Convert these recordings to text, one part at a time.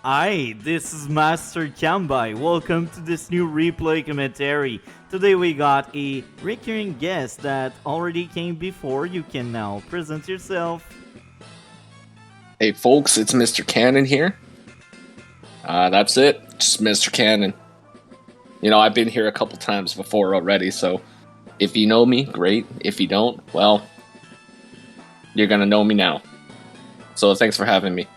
Hi, this is Master Kambai. Welcome to this new replay commentary. Today we got a recurring guest that already came before. You can now present yourself. Hey folks, it's Mr. Cannon here. That's it, just Mr. Cannon. You know, I've been here a couple times before already, so if you know me, great. If you don't, well, you're gonna know me now. So thanks for having me.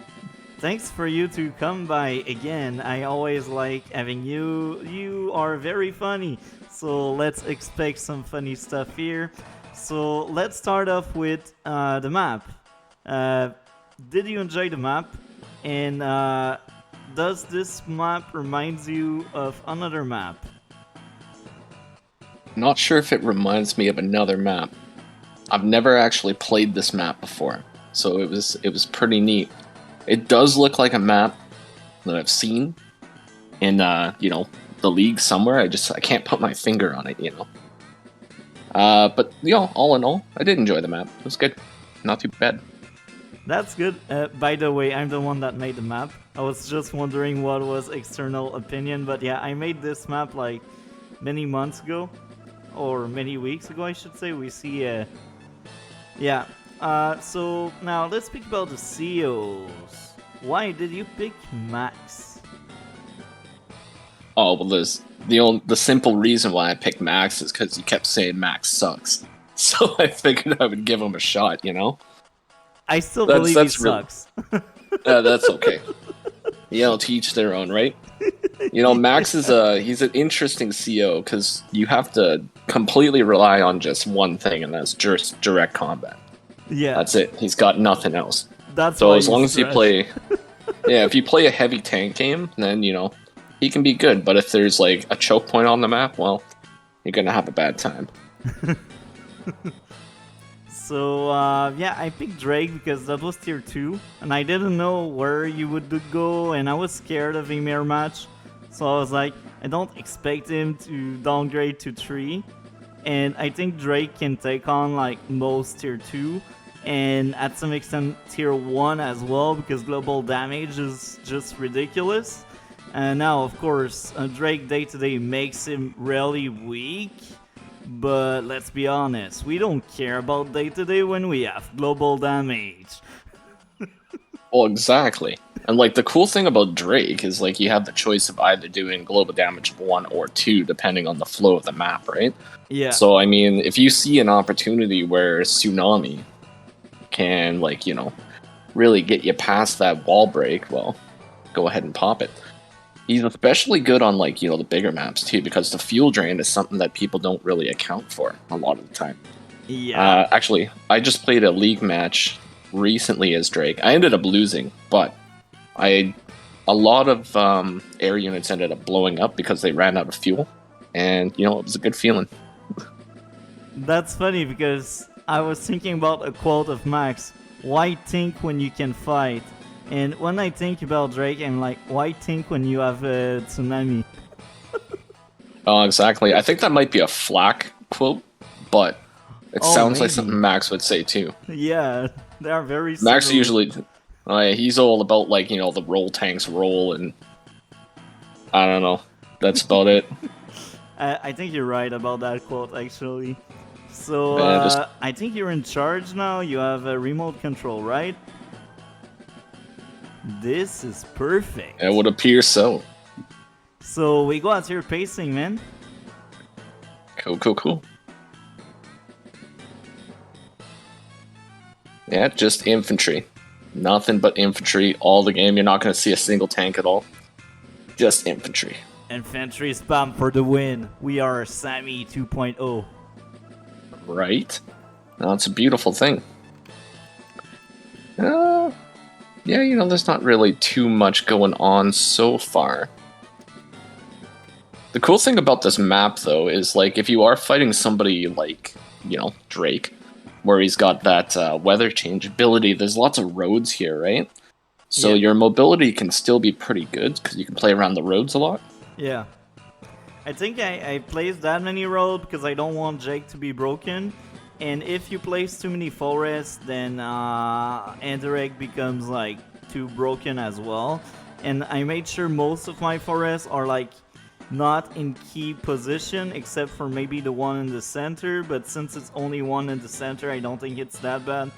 Thanks for you to come by again. I always like having you. You are very funny. So let's expect some funny stuff here. So let's start off with the map. Uh, did you enjoy the map? And does this map reminds you of another map? Not sure if it reminds me of another map. I've never actually played this map before, so it was pretty neat. It does look like a map that I've seen in the league somewhere. I can't put my finger on it. But all in all, I did enjoy the map. It was good, not too bad. That's good. By the way, I'm the one that made the map. I was just wondering what was external opinion, but yeah, I made this map like many months ago, or many weeks ago, I should say. We see, yeah. So now let's speak about the CEOs. Why did you pick Max? Oh well, the simple reason why I picked Max is because he kept saying Max sucks. So I figured I would give him a shot. I still That's believe he that's real. sucks. That's okay. To each their own, right? Max is he's an interesting CO because you have to completely rely on just one thing, and that's just direct combat. Yeah, That's it. He's got nothing else. that's So why as long he's as you trash. play, yeah, if you play a heavy tank game, then he can be good. But if there's like a choke point on the map, well, you're gonna have a bad time. So yeah, I picked Drake because that was tier 2, and I didn't know where you would go, and I was scared of a mirror match. So I was like, I don't expect him to downgrade to 3, and I think Drake can take on like most tier 2, and at some extent tier 1 as well, because global damage is just ridiculous. And now, of course, Drake day to day makes him really weak. But let's be honest, we don't care about day to day when we have global damage. Well, exactly. And like the cool thing about Drake is like you have the choice of either doing global damage of 1 or 2 depending on the flow of the map, right? Yeah, So I mean, if you see an opportunity where Tsunami can really get you past that wall break, well, go ahead and pop it. He's especially good on the bigger maps too, because the fuel drain is something that people don't really account for a lot of the time. yeah. Actually, I just played a league match recently as Drake. I ended up losing, but a lot of air units ended up blowing up because they ran out of fuel, and it was a good feeling. That's funny because I was thinking about a quote of Max: why think when you can fight? And when I think about Drake, I'm like, why think when you have a tsunami? Oh, exactly. I think that might be a Flack quote, but it Oh, sounds like maybe. something Max would say too. Yeah, they are very Max similar. usually, he's all about the roll tanks roll, and I don't know. That's about it. I think you're right about that quote, actually. So, And just I think you're in charge now. You have a remote control, right? This is perfect. it would appear so. So, we go at your pacing, man. Cool, cool, cool. Yeah, just infantry. Nothing but infantry all the game. You're not going to see a single tank at all. Just infantry. Infantry spam for the win. We are Sammy 2.0. Right? That's a beautiful thing. Yeah, there's not really too much going on so far. The cool thing about this map, though, is like if you are fighting somebody like, Drake, where he's got that weather change ability, there's lots of roads here, right? So Yeah. your mobility can still be pretty good because you can play around the roads a lot. Yeah. I think I placed that many road because I don't want Jake to be broken. And if you place too many forests, then Indirect becomes like too broken as well. and I made sure most of my forests are like not in key position except for maybe the one in the center, but since it's only one in the center, I don't think it's that bad.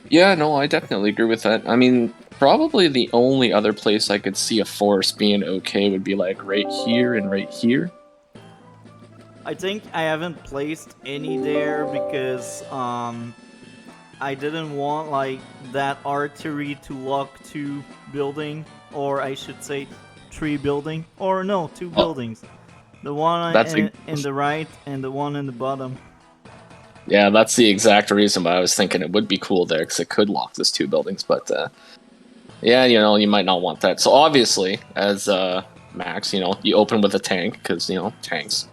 Yeah, no, I definitely agree with that. I mean, probably the only other place I could see a forest being okay would be like right here and right here. I think I haven't placed any there because I didn't want like that artery to lock two building, or I should say three building, or no, two Oh, buildings. The one that's in the right and the one in the bottom. yeah, that's the exact reason why I was thinking it would be cool there because it could lock those two buildings. But yeah, you know, you might not want that. So obviously, as Max, you know, you open with a tank because you know tanks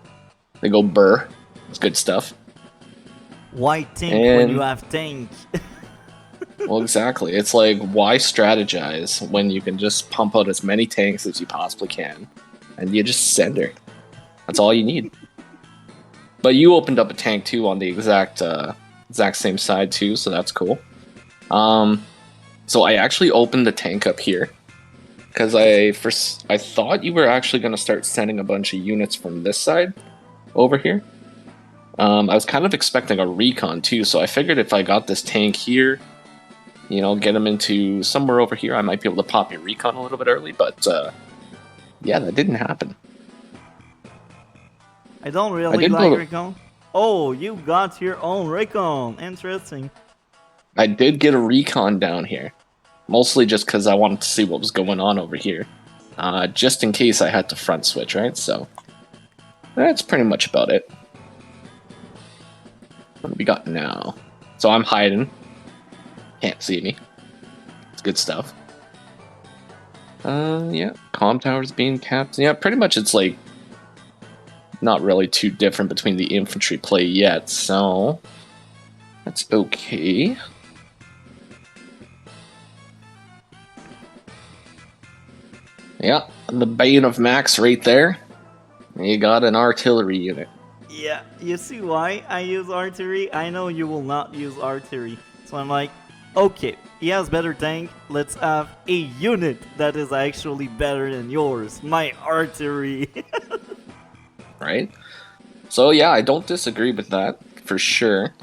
they go burr. It's good stuff. Why tank when you And have tank? well, exactly. It's like why strategize when you can just pump out as many tanks as you possibly can, and you just send her. That's all you need. But you opened up a tank too on the exact same side too, so that's cool. Um, so I actually opened the tank up here because I thought you were actually going to start sending a bunch of units from this side over here. I was kind of expecting a recon too, so I figured if I got this tank here, you know, get him into somewhere over here, I might be able to pop your recon a little bit early. But yeah, that didn't happen. I don't I really did like go. recon. Oh, you got your own recon. Interesting. I did get a recon down here, mostly just because I wanted to see what was going on over here, just in case I had to front switch, right? So that's pretty much about it. What do we got now? So I'm hiding. Can't see me. It's good stuff. Yeah, comm towers being capped. Yeah, pretty much it's like not really too different between the infantry play yet, so that's okay. Yeah, the Bane of Max right there. You got an artillery unit. Yeah, you see why I use artillery? I know you will not use artillery. So I'm like, okay, he has better tank. Let's have a unit that is actually better than yours. My artillery. Right? So yeah, I don't disagree with that for sure.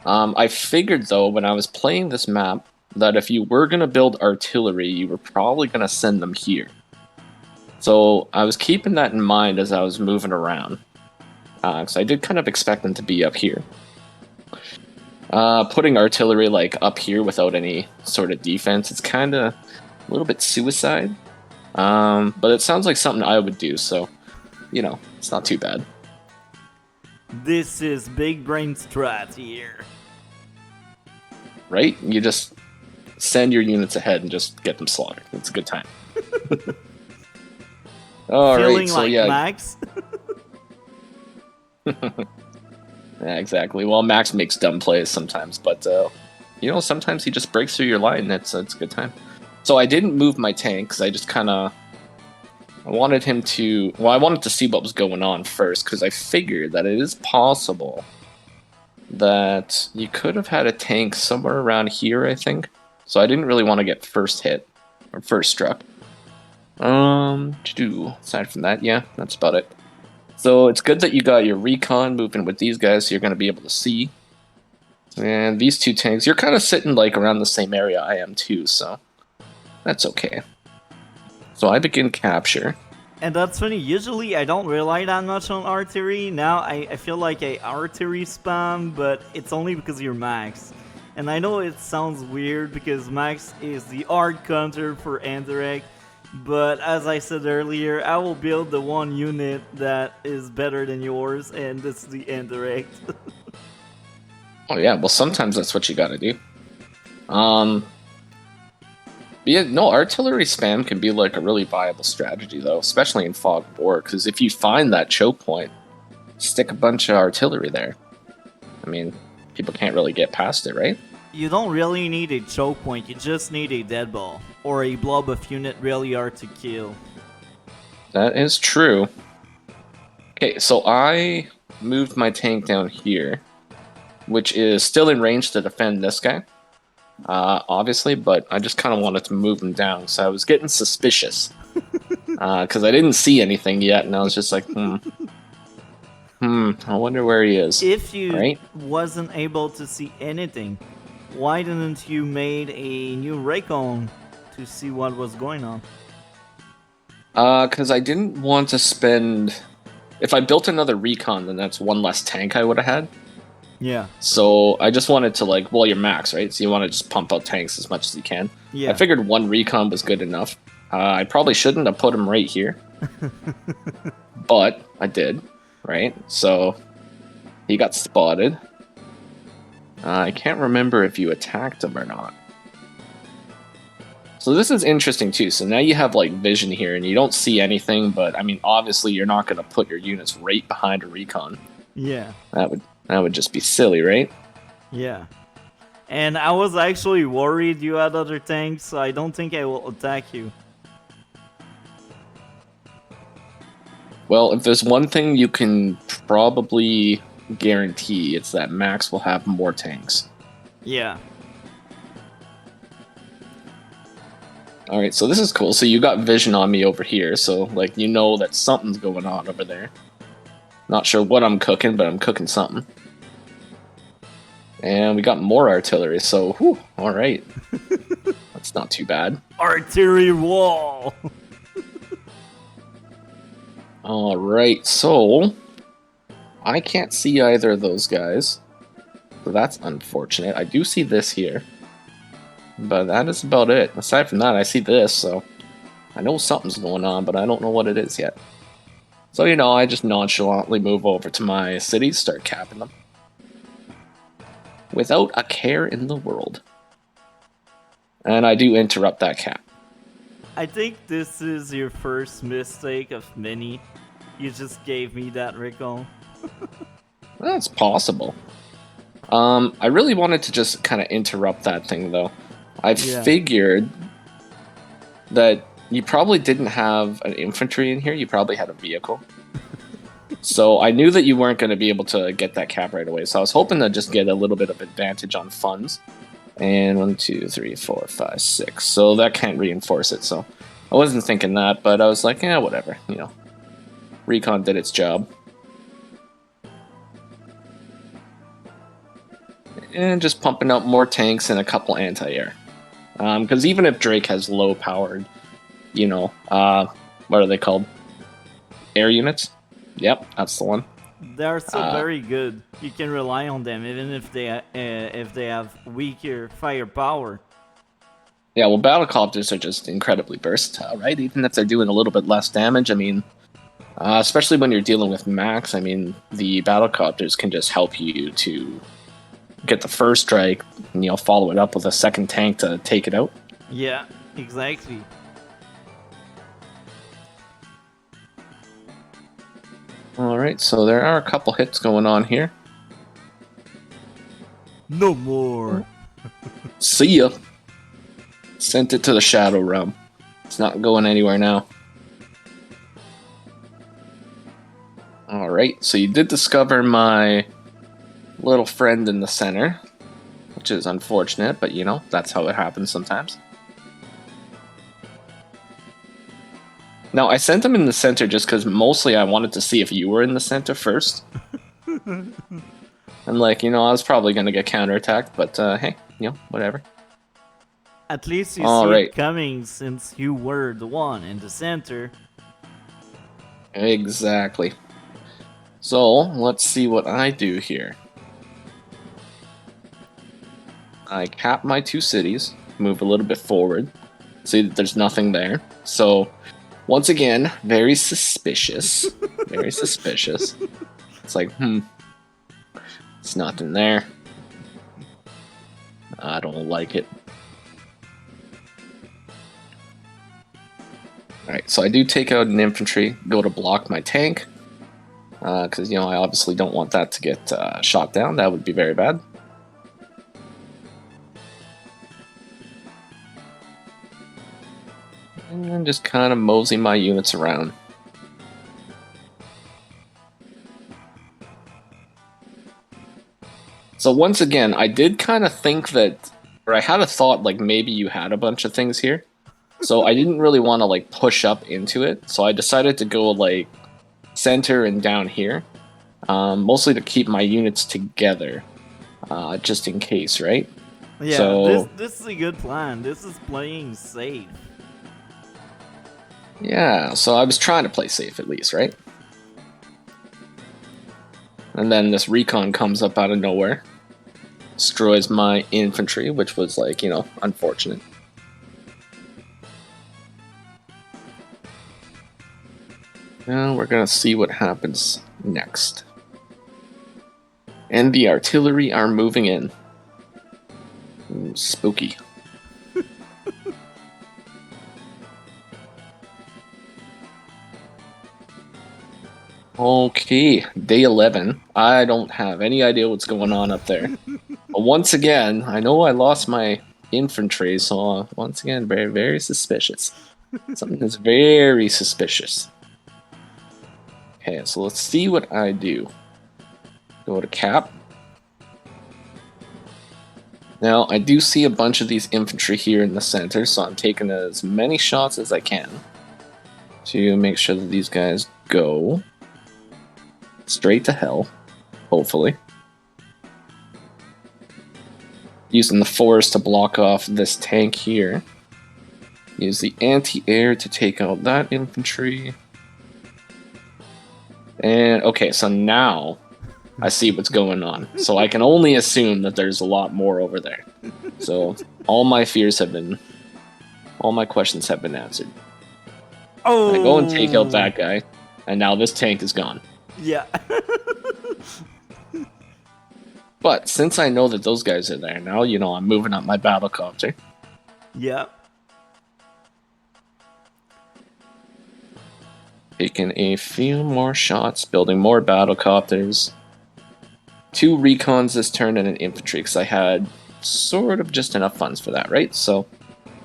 I figured though when I was playing this map that if you were gonna build artillery, you were probably gonna send them here. So I was keeping that in mind as I was moving around, because I did kind of expect them to be up here. Putting artillery like up here without any sort of defense, it's kind of a little bit suicide. But it sounds like something I would do, so you know, it's not too bad. This is big brain strat here. Right? You just send your units ahead and just get them slaughtered. It's a good time. All right, Feeling so like yeah, Max. yeah, exactly. Well, Max makes dumb plays sometimes, but you know, sometimes he just breaks through your line. It's a good time. So I didn't move my tank because I just kind of I wanted him to. Well, I wanted to see what was going on first because I figured that it is possible that you could have had a tank somewhere around here. I think so. I didn't really want to get first hit or first struck. Aside from that, yeah, that's about it. So it's good that you got your recon moving with these guys, so you're going to be able to see. And these two tanks, you're kind of sitting like around the same area I am too, so that's okay. So I begin capture. And that's funny, usually I don't rely that much on artillery. Now I feel like a artillery spam, but it's only because you're Max. And I know it sounds weird because Max is the hard counter for indirect, but as I said earlier, I will build the one unit that is better than yours, and it's the indirect. Oh yeah, well sometimes that's what you gotta do. Yeah, no, artillery spam can be like a really viable strategy though, especially in Fog of War, because if you find that choke point, stick a bunch of artillery there. I mean, people can't really get past it, right? You don't really need a choke point, you just need a dead ball, or a blob of unit really hard to kill. That is true. Okay, so I moved my tank down here, which is still in range to defend this guy. obviously, but I just kind of wanted to move him down. So I was getting suspicious because I didn't see anything yet, and I was just like, I wonder where he is. If you Right? wasn't able to see anything, why didn't you made a new Raycon to see what was going on? Because I didn't want to spend. If I built another recon, then that's one less tank I would have had. Yeah. So I just wanted to well, you're max, right? So you want to just pump out tanks as much as you can. Yeah. I figured one recon was good enough. I probably shouldn't have put him right here, but I did, right? So he got spotted. I can't remember if you attacked him or not. So this is interesting too. So now you have like vision here, and you don't see anything. But I mean, obviously, you're not going to put your units right behind a recon. Yeah. That would just be silly, right? Yeah. And I was actually worried you had other tanks, so I don't think I will attack you. Well, if there's one thing you can probably guarantee, it's that Max will have more tanks. Yeah. All right, so this is cool. So you got vision on me over here, so like you know that something's going on over there. Not sure what I'm cooking, but I'm cooking something. And we got more artillery, so whew, all right. That's not too bad. Artillery wall! All right, so I can't see either of those guys. So that's unfortunate. I do see this here. But that is about it. Aside from that, I see this, so I know something's going on, but I don't know what it is yet. So, you know, I just nonchalantly move over to my cities, start capping them. Without a care in the world. And I do interrupt that cap. I think this is your first mistake of many. You just gave me that recall. That's possible. I really wanted to just kind of interrupt that thing, though. I figured that you probably didn't have an infantry in here. You probably had a vehicle. So I knew that you weren't going to be able to get that cap right away. So I was hoping to just get a little bit of advantage on funds. And 1, 2, 3, 4, 5, 6. So that can't reinforce it. So I wasn't thinking that, but I was like, yeah, whatever. You know, Recon did its job. And just pumping out more tanks and a couple anti-air. Because even if Drake has low-powered, you know, what are they called? Air units? Yep, that's the one. They are so very good. You can rely on them, even if they have weaker firepower. Yeah, well, battlecopters are just incredibly versatile, right? Even if they're doing a little bit less damage, I mean, especially when you're dealing with Max, I mean, the battlecopters can just help you to get the first strike, and, you know, follow it up with a second tank to take it out. Yeah, exactly. Alright, so there are a couple hits going on here. No more. See ya. Sent it to the Shadow Realm. It's not going anywhere now. Alright, so you did discover my little friend in the center, which is unfortunate, but you know, that's how it happens sometimes. Now, I sent him in the center just because mostly I wanted to see if you were in the center first. And like, you know, I was probably going to get counterattacked, but hey, you know, whatever. At least you see it coming since you were the one in the center. Exactly. So, let's see what I do here. I cap my 2 cities, move a little bit forward, see that there's nothing there. So, once again, very suspicious. Very suspicious. It's like, it's nothing there. I don't like it. Alright, so I do take out an infantry, go to block my tank. Because, you know, I obviously don't want that to get shot down. That would be very bad. And then just kind of mosey my units around. So once again, I did kind of think that Or I had a thought like maybe you had a bunch of things here. So I didn't really want to like push up into it. So I decided to go like center and down here. Mostly to keep my units together. Just in case, right? Yeah, So this is a good plan. This is playing safe. yeah, so I was trying to play safe at least, right? And then this recon comes up out of nowhere. Destroys my infantry, which was like, you know, unfortunate. Now we're gonna see what happens next. And the artillery are moving in. Ooh, spooky. Okay, day 11. I don't have any idea what's going on up there. But once again, I know I lost my infantry, so once again, very, very suspicious. Something is very suspicious. Okay, so let's see what I do. Go to cap. Now, I do see a bunch of these infantry here in the center, so I'm taking as many shots as I can to make sure that these guys go straight to hell, hopefully. Using the force to block off this tank here. Use the anti-air to take out that infantry. And okay, so now I see what's going on. So I can only assume that there's a lot more over there. So all my fears have been, all my questions have been answered. Oh! I go and take out that guy, and now this tank is gone. Yeah. But since I know that those guys are there now, you know, I'm moving up my battlecopter. Yeah. Taking a few more shots, building more battlecopters. 2 recons this turn and an infantry, because I had sort of just enough funds for that, right? So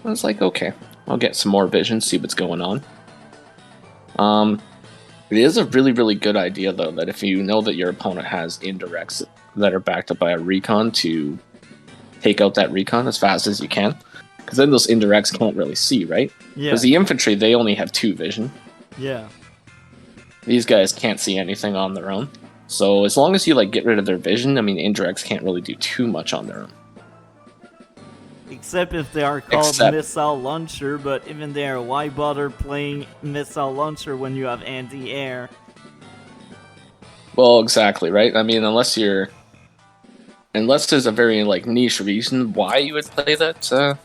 I was like, okay, I'll get some more vision, see what's going on. It is a really, really good idea, though, that if you know that your opponent has indirects that are backed up by a recon, to take out that recon as fast as you can. Because then those indirects can't really see, right? Yeah. Because the infantry, they only have 2 vision. Yeah. These guys can't see anything on their own. So as long as you like get rid of their vision, I mean, indirects can't really do too much on their own. Except if they are called missile launcher, but even there, why bother playing missile launcher when you have anti-air? Well, exactly, right? I mean, unless there's a very like niche reason why you would play that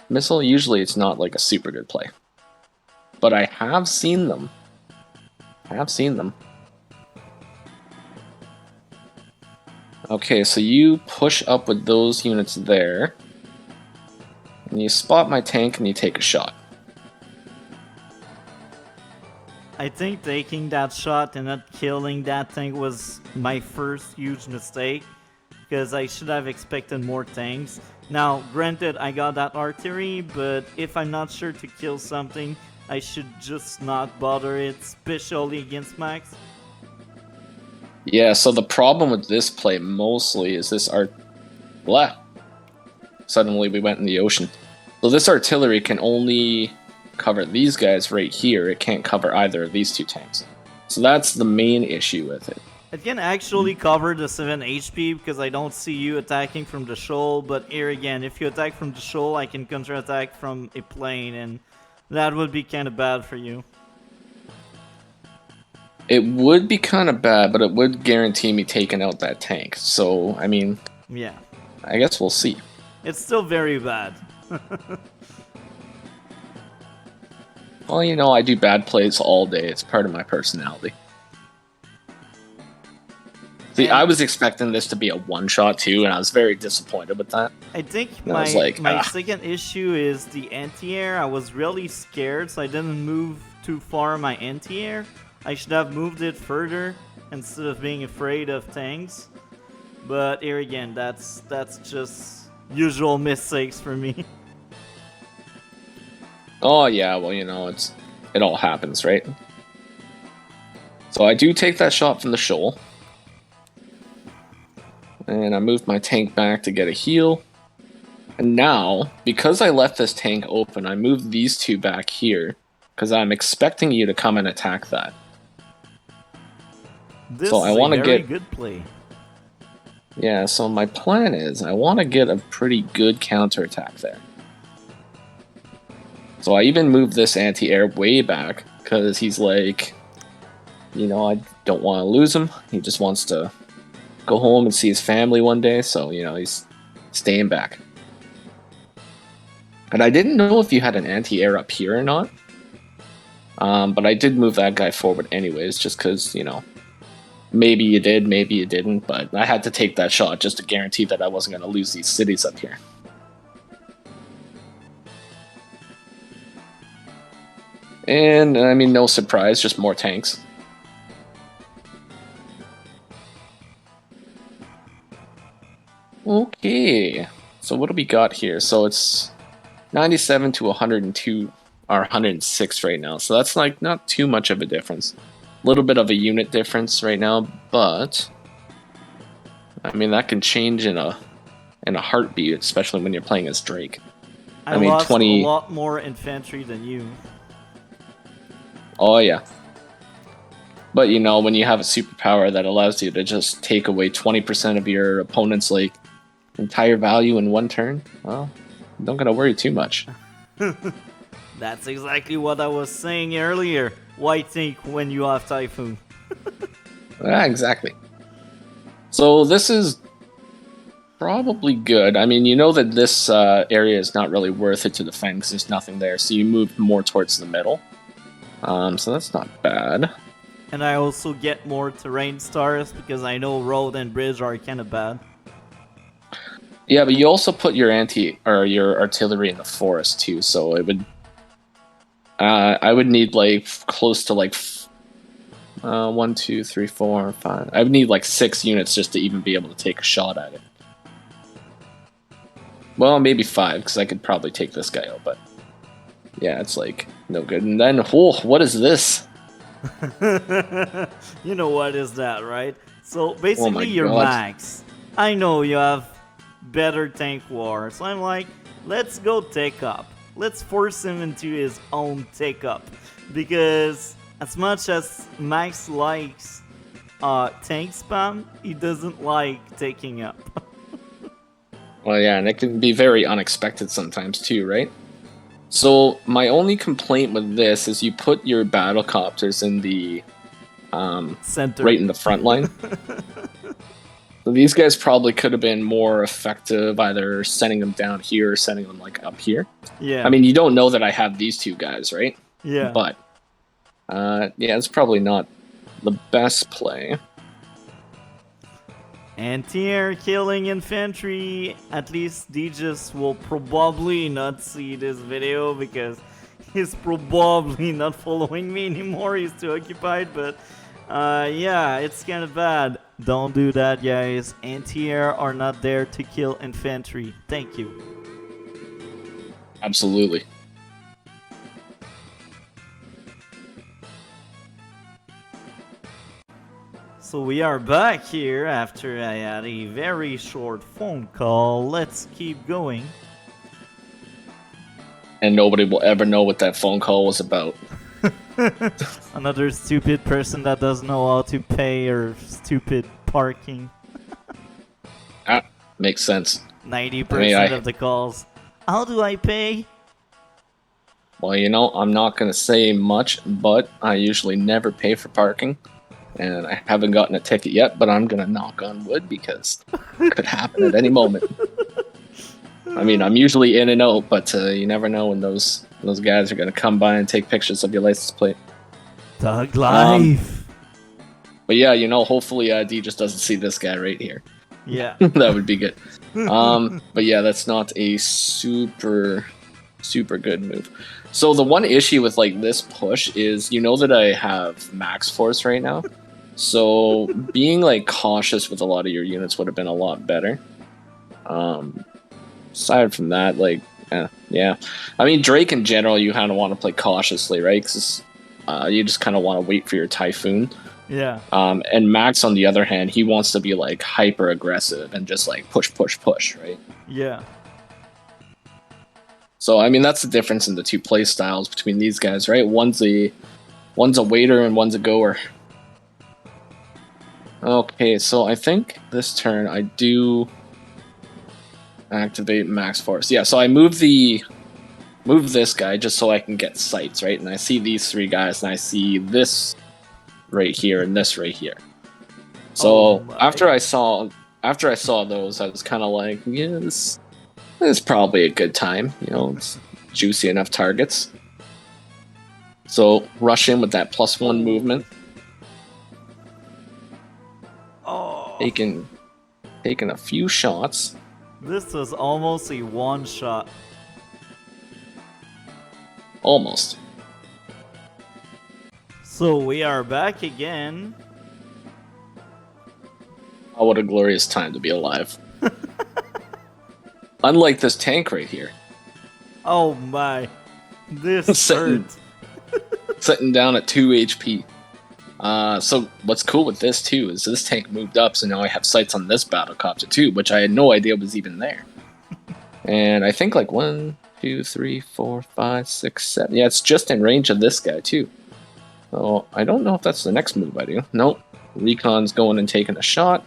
missile, usually it's not like a super good play. But I have seen them. Okay, so you push up with those units there. And you spot my tank and you take a shot. I think taking that shot and not killing that tank was my first huge mistake, because I should have expected more tanks. Now, granted, I got that artillery, but if I'm not sure to kill something, I should just not bother it, especially against Max. Yeah, so the problem with this play mostly is this blah. Suddenly we went in the ocean. So this artillery can only cover these guys right here. It can't cover either of these 2 tanks. So that's the main issue with it. It can actually cover the 7 HP because I don't see you attacking from the shoal, but here again, if you attack from the shoal, I can counterattack from a plane, and that would be kind of bad for you. It would be kind of bad, but it would guarantee me taking out that tank. So, I mean, yeah, I guess we'll see. It's still very bad. Well, you know, I do bad plays all day. It's part of my personality. See, I was expecting this to be a one-shot too, and I was very disappointed with that. I think my second issue is the anti-air. I was really scared, so I didn't move too far my anti-air. I should have moved it further instead of being afraid of tanks. But here again, that's just usual mistakes for me. Oh yeah, well, you know, it all happens, right? So I do take that shot from the shoal. And I move my tank back to get a heal. And now, because I left this tank open, I moved these two back here because I'm expecting you to come and attack that. This So I is a want to very get good play. Yeah, so my plan is I want to get a pretty good counterattack there. So I even moved this anti-air way back because he's like, I don't want to lose him. He just wants to go home and see his family one day, so, he's staying back. And I didn't know if you had an anti-air up here or not. But I did move that guy forward anyways, just because, maybe you did, maybe you didn't, but I had to take that shot just to guarantee that I wasn't going to lose these cities up here. And, I mean, no surprise, just more tanks. Okay, so what do we got here? So it's 97 to 102, or 106 right now, so that's like not too much of a difference. A little bit of a unit difference right now, but I mean that can change in a heartbeat, especially when you're playing as Drake. I mean, lost 20... a lot more infantry than you. Oh yeah. But when you have a superpower that allows you to just take away 20% of your opponent's like entire value in one turn, well, don't gotta worry too much. That's exactly what I was saying earlier. Why think when you have Typhoon? Exactly. So this is probably good. I mean, you know that this area is not really worth it to defend because there's nothing there, so you move more towards the middle. So that's not bad. And I also get more terrain stars because I know road and bridge are kind of bad. Yeah, but you also put your your artillery in the forest too, so it would. I would need like close to like 1, 2, 3, 4, 5. I would need like 6 units just to even be able to take a shot at it. Well, maybe 5 because I could probably take this guy out, but yeah, it's like no good. And then, what is this? You know what is that, right? So basically, you're max. I know you have better tank war, so I'm like, let's go take up. Let's force him into his own take up, because as much as Max likes tank spam, he doesn't like taking up. Well, yeah, and it can be very unexpected sometimes too, right? So my only complaint with this is you put your battle copters in the center, right in the front line. So these guys probably could have been more effective, either sending them down here or sending them like up here. Yeah. I mean, you don't know that I have these two guys, right? Yeah. But yeah, it's probably not the best play. Anti-air killing infantry. At least Degis will probably not see this video because he's probably not following me anymore. He's too occupied, but yeah, it's kind of bad. Don't do that, guys. Anti-air are not there to kill infantry. Thank you. Absolutely. So we are back here after I had a very short phone call. Let's keep going. And nobody will ever know what that phone call was about. Another stupid person that doesn't know how to pay or stupid parking. Makes sense. 90% of the calls. How do I pay? Well, I'm not going to say much, but I usually never pay for parking. And I haven't gotten a ticket yet, but I'm going to knock on wood because it could happen at any moment. I mean, I'm usually in and out, but you never know when those guys are going to come by and take pictures of your license plate. Thug life. But yeah, hopefully D just doesn't see this guy right here. Yeah. That would be good. But yeah, that's not a super good move. So the one issue with like this push is that I have max force right now. So being like cautious with a lot of your units would have been a lot better. Aside from that, like, yeah. I mean, Drake in general, you kind of want to play cautiously, right? Because you just kind of want to wait for your Typhoon. Yeah. And Max, on the other hand, he wants to be like hyper aggressive and just like push, right? Yeah. So I mean, that's the difference in the two play styles between these guys, right? One's a waiter and one's a goer. Okay, so I think this turn I do activate max force. Yeah, so I move this guy just so I can get sights, right? And I see these three guys, and I see this right here and this right here. So after I saw those, I was kind of like, yeah, this is probably a good time. You know, it's juicy enough targets. So rush in with that +1 movement. Oh. Taking a few shots. This was almost a one shot. Almost. So we are back again. Oh, what a glorious time to be alive. Unlike this tank right here. Oh my. This hurt. Sitting down at 2 HP. So what's cool with this too is this tank moved up, so now I have sights on this battlecopter too, which I had no idea was even there. And I think like 1, 2, 3, 4, 5, 6, 7. Yeah, it's just in range of this guy too. So I don't know if that's the next move I do. Nope. Recon's going and taking a shot.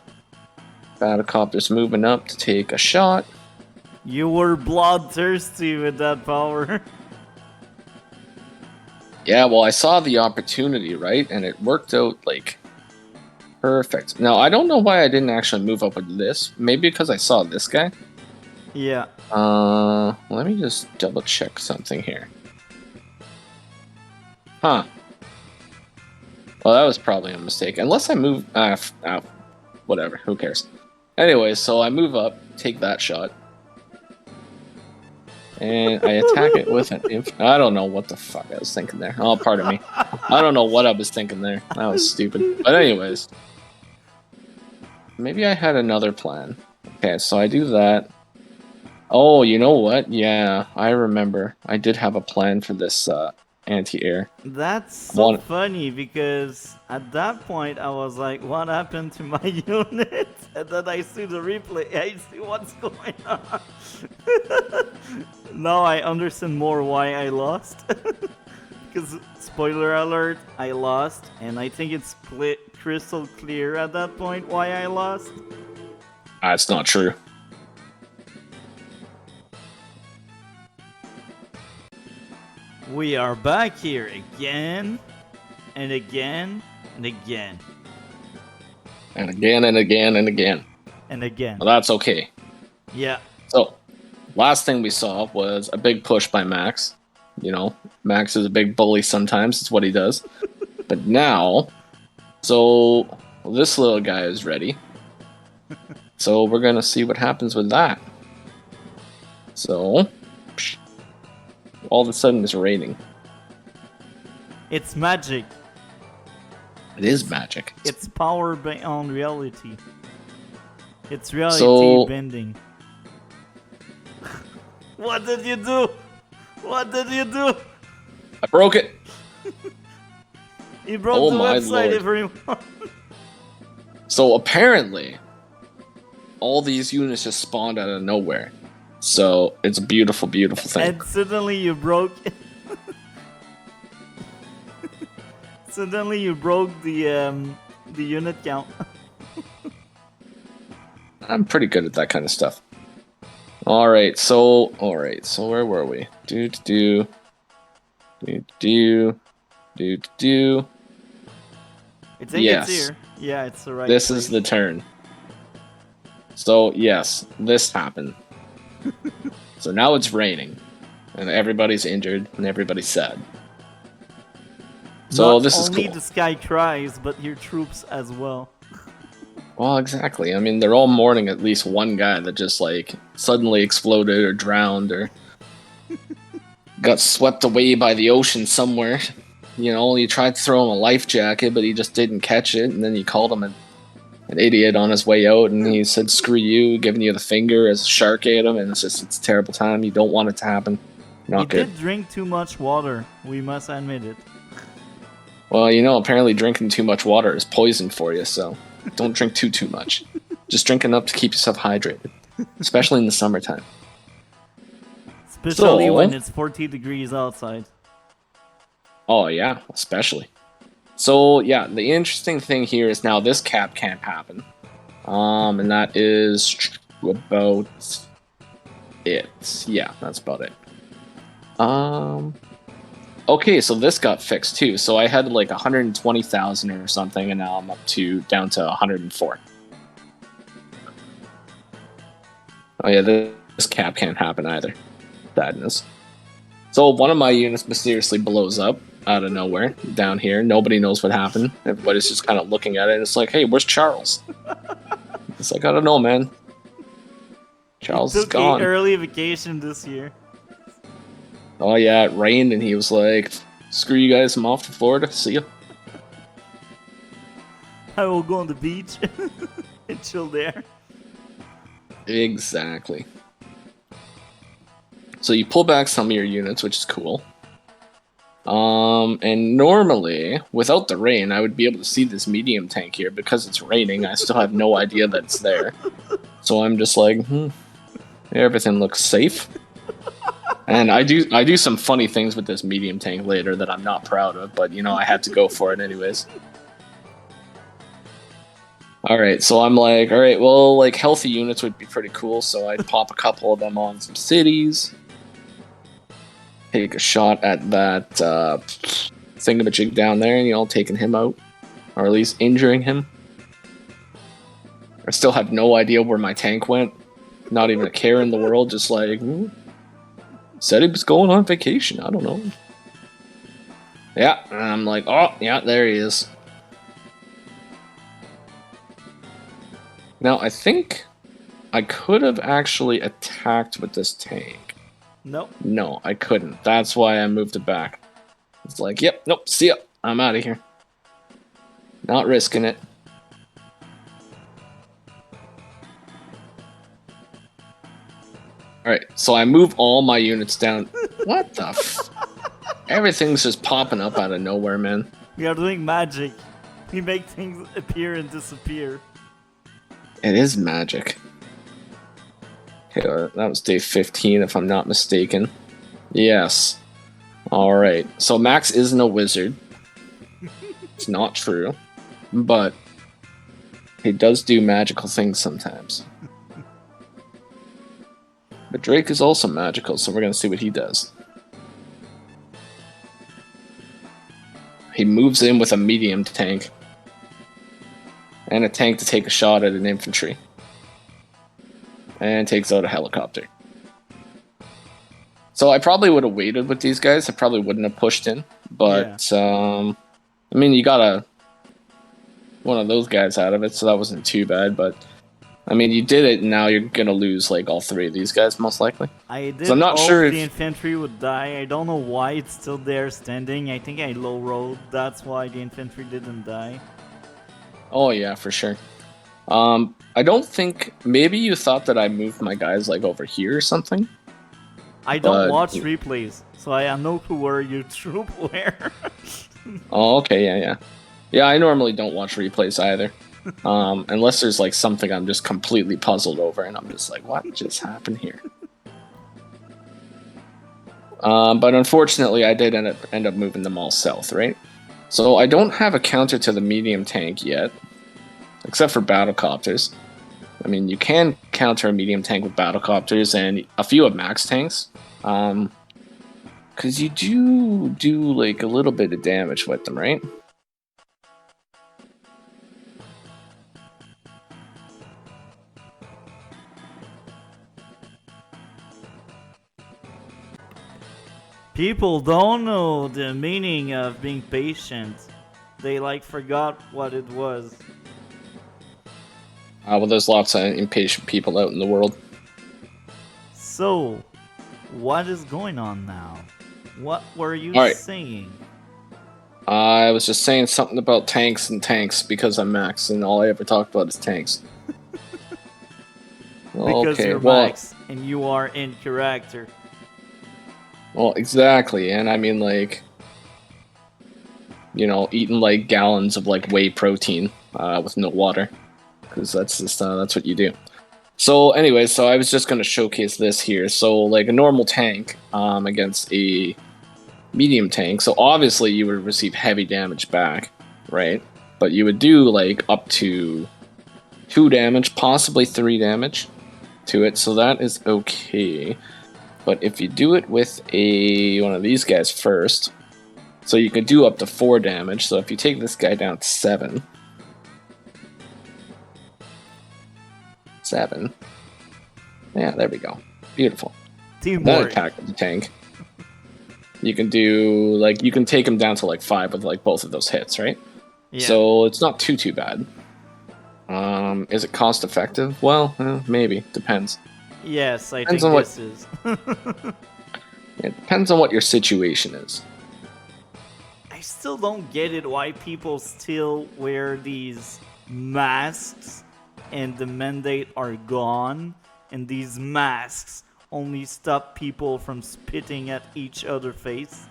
Battlecopter's moving up to take a shot. You were bloodthirsty with that power. Yeah, well, I saw the opportunity, right? And it worked out, like, perfect. Now, I don't know why I didn't actually move up with this. Maybe because I saw this guy. Yeah. Let me just double check something here. Huh. Well, that was probably a mistake. Unless I move... whatever, who cares? Anyway, so I move up, take that shot. And I attack it with an I don't know what the fuck I was thinking there. Oh, pardon me. I don't know what I was thinking there. That was stupid. But anyways. Maybe I had another plan. Okay, so I do that. Oh, you know what? Yeah, I remember. I did have a plan for this anti-air. That's so funny because at that point I was like, what happened to my unit? And then I see the replay, I see what's going on. Now I understand more why I lost. Because, spoiler alert, I lost, and I think it's crystal clear at that point why I lost. That's not true. We are back here again, and again, and again. And again, and again, and again. And again. Well, that's okay. Yeah. So, last thing we saw was a big push by Max. You know, Max is a big bully sometimes. It's what he does. But now, so this little guy is ready. So we're going to see what happens with that. So, all of a sudden it's raining. It's magic. It is magic. It's power beyond reality. It's reality bending. What did you do? What did you do? I broke it. You broke the website, everyone. So apparently, all these units just spawned out of nowhere. So it's a beautiful, beautiful thing. And suddenly you broke. Suddenly you broke the unit count. I'm pretty good at that kind of stuff. All right, so where were we? Do. I think it's here. Yeah, it's the right. This place. is the turn. So yes, this happened. So now it's raining, and everybody's injured, and everybody's sad. So this is cool. Not only the sky cries, but your troops as well. Well, exactly. I mean, they're all mourning at least one guy that just, like, suddenly exploded or drowned or got swept away by the ocean somewhere. You know, you tried to throw him a life jacket, but he just didn't catch it, and then you called him an idiot on his way out, and he said, screw you, giving you the finger as a shark ate him, and it's a terrible time. You don't want it to happen. Not good. He did drink too much water. We must admit it. Well, you know, apparently drinking too much water is poison for you, so don't drink too much. Just drink enough to keep yourself hydrated, especially in the summertime. Especially So, when it's 40 degrees outside. oh yeah, especially. So yeah, the interesting thing here is now this cap can't happen. And that is about it. Yeah, that's about it. Okay, so this got fixed too. So I had like 120,000 or something, and now I'm down to 104. Oh yeah, this cap can't happen either. Sadness. So one of my units mysteriously blows up out of nowhere down here. Nobody knows what happened. Everybody's just kind of looking at it, and it's like, hey, where's Charles? It's like, I don't know, man. Charles is Took gone. a early vacation this year. Oh yeah, it rained, and he was like, screw you guys, I'm off to Florida. See ya. I will go on the beach and chill there. Exactly. So you pull back some of your units, which is cool. And normally, without the rain, I would be able to see this medium tank here. Because it's raining, I still have no idea that it's there. So I'm just like, everything looks safe. And I do some funny things with this medium tank later that I'm not proud of, but you know, I had to go for it anyways. Alright, so I'm like, alright, well, like, healthy units would be pretty cool, so I'd pop a couple of them on some cities. Take a shot at that thingamajig down there, and, you know, taking him out. Or at least injuring him. I still have no idea where my tank went. Not even a care in the world, just like, said he was going on vacation, I don't know. Yeah, and I'm like, oh, yeah, there he is. Now, I think I could have actually attacked with this tank. Nope. No, I couldn't. That's why I moved it back. It's like, yep, nope, see ya. I'm out of here. Not risking it. Alright, so I move all my units down. What the f... Everything's just popping up out of nowhere, man. We are doing magic. We make things appear and disappear. It is magic. Okay, that was day 15, if I'm not mistaken. Yes. Alright, so Max isn't a wizard. It's not true. But he does do magical things sometimes. But Drake is also magical, so we're going to see what he does. He moves in with a medium tank. And a tank to take a shot at an infantry. And takes out a helicopter. So I probably would have waited with these guys. I probably wouldn't have pushed in. But, I mean, you got one of those guys out of it, so that wasn't too bad. But, I mean, you did it, and now you're going to lose, like, all three of these guys, most likely. I did so I'm not hope sure the infantry would die. I don't know why it's still there standing. I think I low-rolled. That's why the infantry didn't die. Oh, yeah, for sure. I don't think... Maybe you thought that I moved my guys, like, over here or something? I don't watch replays, so I have no clue where your troop were. Oh, okay, yeah. Yeah, I normally don't watch replays either. Unless there's, like, something I'm just completely puzzled over, and I'm just like, what just happened here? But unfortunately, I did end up moving them all south, right? So I don't have a counter to the medium tank yet, except for battlecopters. I mean, you can counter a medium tank with battlecopters and a few of max tanks, because you do like a little bit of damage with them, right? People don't know the meaning of being patient. They like forgot what it was. Well, there's lots of impatient people out in the world. So, what is going on now? What were you saying? I was just saying something about tanks and tanks because I'm Max, and all I ever talk about is tanks. Because you're Max, and you are in character. Well, exactly, and I mean, like, you know, eating like gallons of like whey protein with no water, because that's just that's what you do. So anyway, so I was just going to showcase this here. So like a normal tank against a medium tank. So obviously you would receive heavy damage back, right? But you would do like up to 2 damage, possibly 3 damage to it. So that is okay. But if you do it with one of these guys first, so you could do up to 4 damage. So if you take this guy down to 7. 7. Yeah, there we go. Beautiful. Teamwork. That attack with the tank. You can do, like, you can take him down to, like, 5 with, like, both of those hits, right? Yeah. So it's not too bad. Is it cost effective? Well, maybe. Depends. Yes, I Depends think on this is. It depends on what your situation is. I still don't get it why people still wear these masks and the mandate are gone, and these masks only stop people from spitting at each other's face.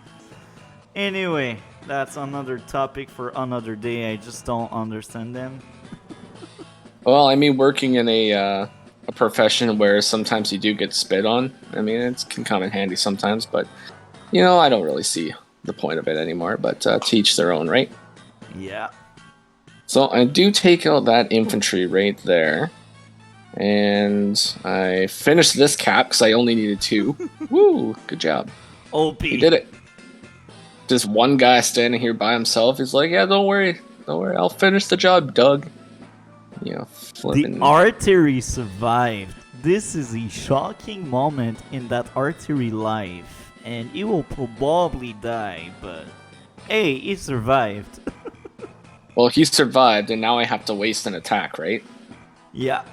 Anyway, that's another topic for another day. I just don't understand them. Well, I mean, working in a profession where sometimes you do get spit on, I mean, it can come in handy sometimes, but, you know, I don't really see the point of it anymore, but teach their own, right? Yeah. So I do take out that infantry right there, and I finished this cap because I only needed 2. Woo, good job. OP. He did it. Just one guy standing here by himself. He's like, yeah, don't worry, I'll finish the job, Doug. You know, flipping. The artery survived. This is a shocking moment in that artery life, and he will probably die, but hey, he survived. Well, he survived, and now I have to waste an attack, right? Yeah.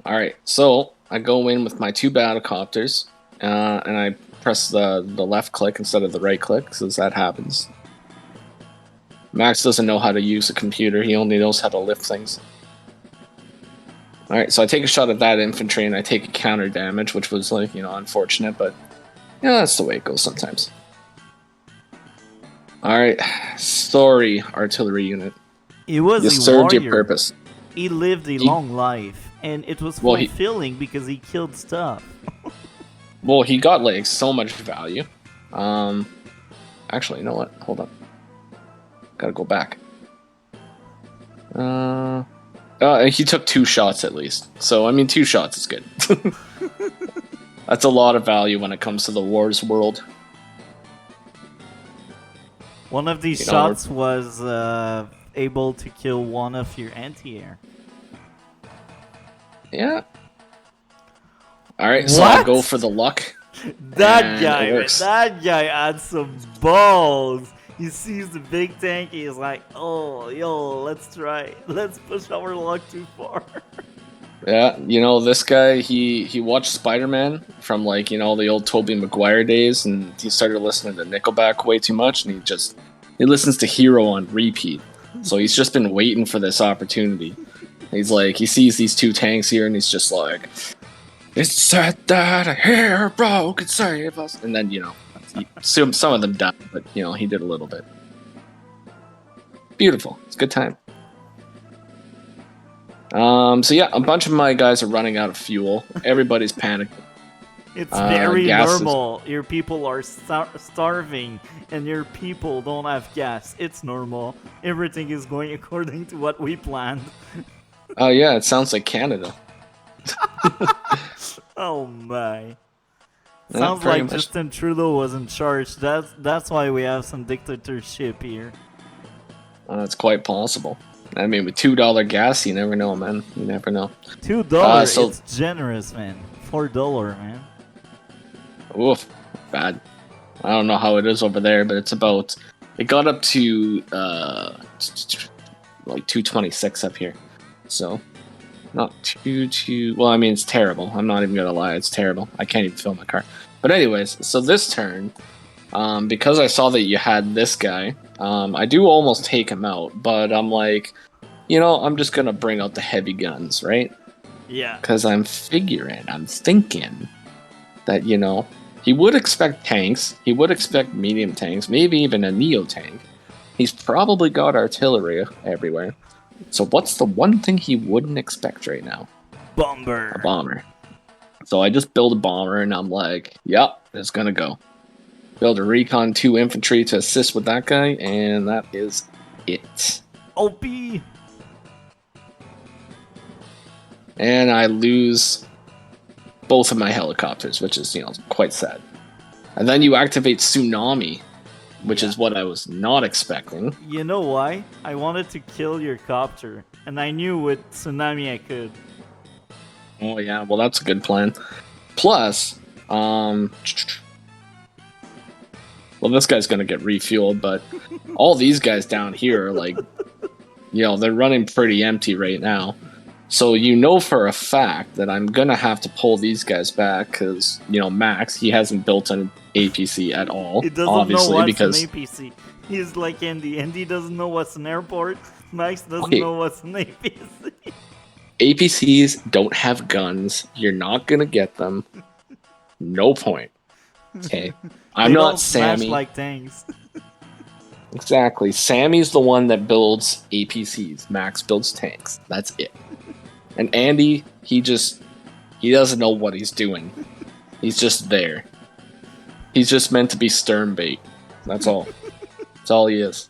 Alright, so I go in with my 2 battlecopters, and I press the left click instead of the right click, because that happens. Max doesn't know how to use a computer, he only knows how to lift things. Alright, so I take a shot at that infantry, and I take a counter damage, which was, like, you know, unfortunate, but, yeah, that's the way it goes sometimes. Alright, sorry, artillery unit. He was You a served warrior. your purpose. He lived a long life, and it was Well, fulfilling because he killed stuff. Well, he got, like, so much value. Actually, you know what? Hold up. Gotta go back. He took 2 shots at least. So, I mean, 2 shots is good. That's a lot of value when it comes to the wars world. One of these shots was able to kill one of your anti-air. Yeah. Alright, so I go for the luck. That guy had some balls. He sees the big tank, he's like, oh, yo, let's try. Let's push our luck too far. Yeah, you know, this guy, he watched Spider-Man from, like, you know, the old Tobey Maguire days, and he started listening to Nickelback way too much, and he listens to Hero on repeat. So he's just been waiting for this opportunity. He's like, he sees these 2 tanks here, and he's just like, it's said that a hero could save us. And then, you know, some of them died, but, you know, he did a little bit. Beautiful. It's a good time. So yeah, a bunch of my guys are running out of fuel. Everybody's panicking. It's very normal. Your people are starving, and your people don't have gas. It's normal. Everything is going according to what we planned. Oh yeah, it sounds like Canada. Oh my. Yeah, Sounds like much. Justin Trudeau was in charge. That's why we have some dictatorship here. It's quite possible. I mean, with $2 gas, you never know, man. You never know. $2, it's generous, man. $4, man. Oof, bad. I don't know how it is over there, but it got up to like 226 up here. So, not too, well, I mean, it's terrible. I'm not even gonna lie, it's terrible. I can't even fill my car. But anyways, so this turn, because I saw that you had this guy, I do almost take him out, but I'm like, you know, I'm just gonna bring out the heavy guns, right? Yeah. Because I'm thinking that, you know, he would expect tanks, he would expect medium tanks, maybe even a neo tank. He's probably got artillery everywhere. So what's the one thing he wouldn't expect right now? Bomber. a bomber. So I just build a bomber, and I'm like, yep, it's gonna go. Build a recon 2 infantry to assist with that guy, and that is it. OP. And I lose both of my helicopters, which is, quite sad. And then you activate Tsunami, which is what I was not expecting. You know why? I wanted to kill your copter, and I knew with Tsunami I could. Oh yeah, well that's a good plan. Plus, well this guy's gonna get refueled, but all these guys down here are like, they're running pretty empty right now. So for a fact that I'm gonna have to pull these guys back because Max, he hasn't built an APC at all. He doesn't obviously know what's because an APC. He's like Andy. Andy doesn't know what's an airport. Max doesn't Okay. know what's an APC. APCs don't have guns. You're not gonna get them. No point. Okay, I'm They not don't smash Sammy. like tanks. Exactly. Sammy's the one that builds APCs. Max builds tanks. That's it. And Andy, he doesn't know what he's doing. He's just there. He's just meant to be stern bait. That's all. That's all he is.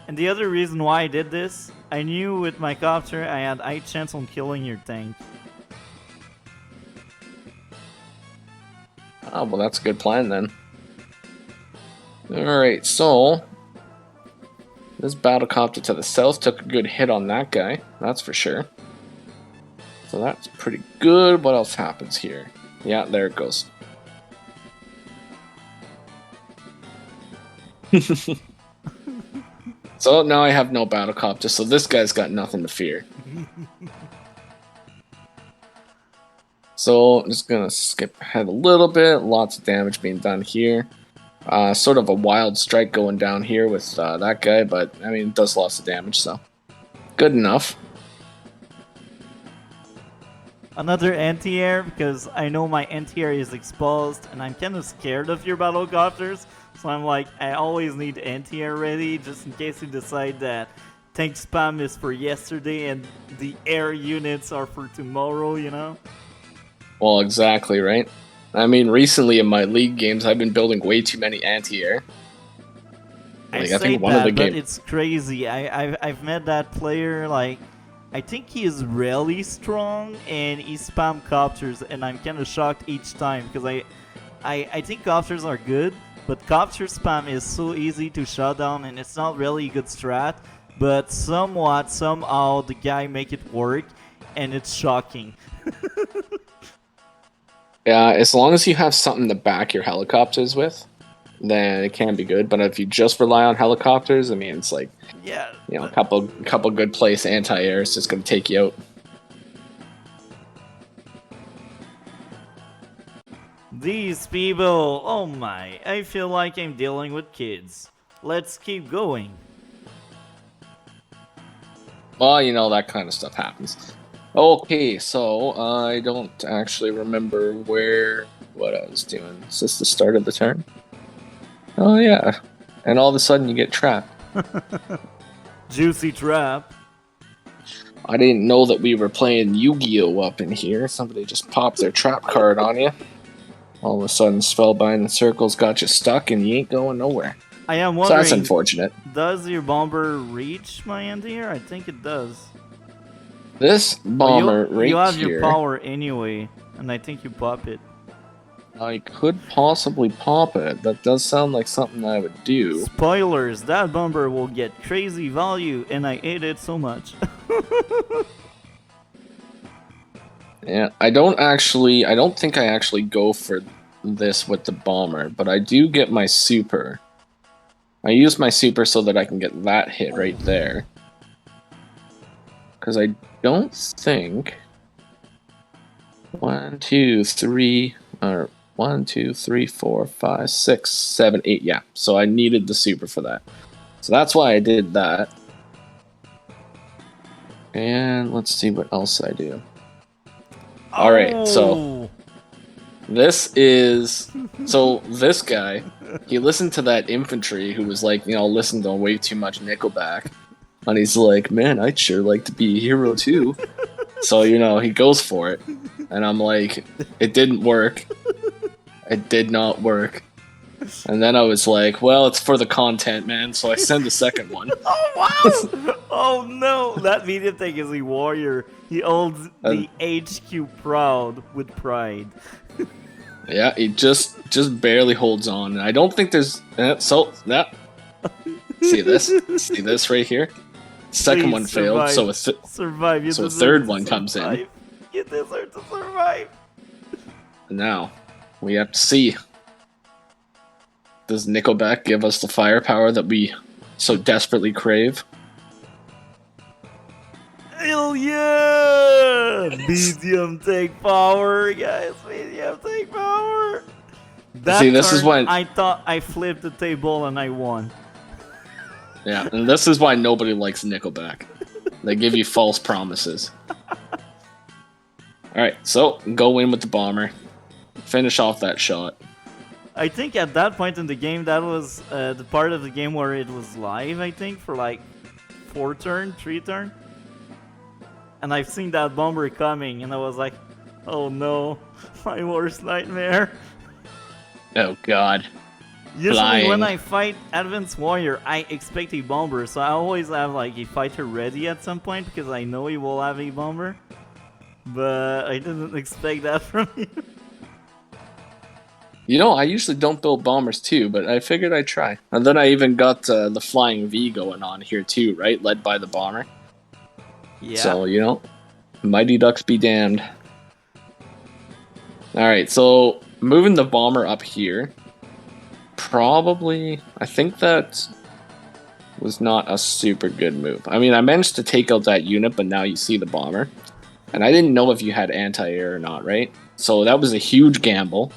And the other reason why I did this, I knew with my copter I had high chance on killing your tank. Oh, well, that's a good plan then. Alright, so this battlecopter to the south took a good hit on that guy, that's for sure. So that's pretty good. What else happens here? Yeah, there it goes. So now I have no battlecopter, so this guy's got nothing to fear. So I'm just gonna skip ahead a little bit. Lots of damage being done here. Sort of a wild strike going down here with that guy, but I mean, it does lots of damage, so good enough. Another anti-air because I know my anti-air is exposed and I'm kind of scared of your battlecopters. So I'm like, I always need anti-air ready just in case you decide that tank spam is for yesterday and the air units are for tomorrow. Well, exactly, right? I mean, recently in my league games, I've been building way too many anti-air. I think one of the but it's crazy. I've met that player, like, I think he is really strong and he spam copters, and I'm kind of shocked each time because I think copters are good, but copter spam is so easy to shut down and it's not really a good strat, but somehow the guy make it work and it's shocking. Yeah, as long as you have something to back your helicopters with, then it can be good. But if you just rely on helicopters, I mean, it's like, yeah, a couple good place anti-air is just going to take you out. These people, oh my, I feel like I'm dealing with kids. Let's keep going. Well, that kind of stuff happens. Okay, so I don't actually remember what I was doing. Is this the start of the turn? Oh yeah, and all of a sudden you get trapped. Juicy trap. I didn't know that we were playing Yu-Gi-Oh! Up in here. Somebody just popped their trap card on you. All of a sudden, Spellbind and Circles got you stuck and you ain't going nowhere. I am So wondering, that's unfortunate. Does your bomber reach my anti-air? I think it does. This bomber right here... You have your power anyway, and I think you pop it. I could possibly pop it. That does sound like something I would do. Spoilers, that bomber will get crazy value, and I hate it so much. Yeah, I don't think I actually go for this with the bomber, but I do get my super. I use my super so that I can get that hit right there. Because I don't think... 1, 2, 3, 4, 5, 6, 7, 8, yeah. So I needed the super for that. So that's why I did that. And let's see what else I do. Alright, so this is... So this guy, he listened to that infantry who was like, listened to way too much Nickelback. And he's like, man, I'd sure like to be a hero too. So, he goes for it. And I'm like, it didn't work. It did not work. And then I was like, well, it's for the content, man. So I send the second one. Oh, wow! Oh, no! That medium tank is a warrior. He holds the HQ proud with pride. Yeah, he just barely holds on. And I don't think there's... See this right here? Second Please one failed, survive. so Survive. You so a deserve third to one comes in. survive. You deserve to survive. Now, we have to see. Does Nickelback give us the firepower that we so desperately crave? Hell yeah! Medium tank power, guys. Medium tank power. See, this is when I thought I flipped the table and I won. Yeah, and this is why nobody likes Nickelback. They give you false promises. Alright, so go in with the bomber. Finish off that shot. I think at that point in the game, that was the part of the game where it was live, I think, for like 3 turn. And I've seen that bomber coming, and I was like, oh no, my worst nightmare. Oh god. Usually Flying. when I fight Advanced Warrior, I expect a bomber, so I always have like a fighter ready at some point because I know he will have a bomber. But I didn't expect that from you. I usually don't build bombers too, but I figured I'd try. And then I even got the Flying V going on here too, right? Led by the bomber. Yeah. So, Mighty Ducks be damned. Alright, so moving the bomber up here. Probably, I think that was not a super good move. I mean, I managed to take out that unit, but now you see the bomber. And I didn't know if you had anti-air or not, right? So that was a huge gamble.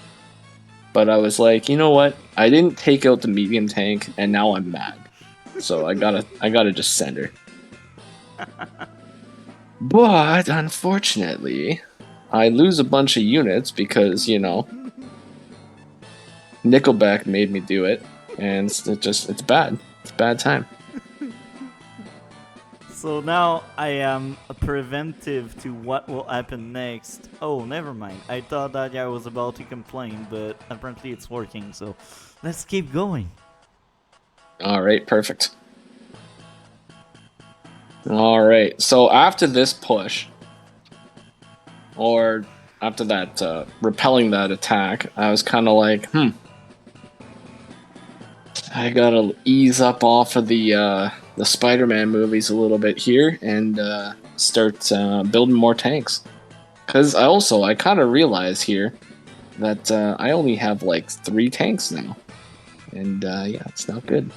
But I was like, you know what? I didn't take out the medium tank, and now I'm mad. So I gotta just send her. But unfortunately, I lose a bunch of units because, Nickelback made me do it, and it's bad. It's a bad time. So now I am a preventive to what will happen next. Oh, never mind. I thought that guy was about to complain, but apparently it's working, so let's keep going. Alright, perfect. Alright, so after this push, or after that, repelling that attack, I was kind of like, I gotta ease up off of the Spider-Man movies a little bit here and start building more tanks. Because I kind of realize here that I only have like 3 tanks now. And yeah, it's not good.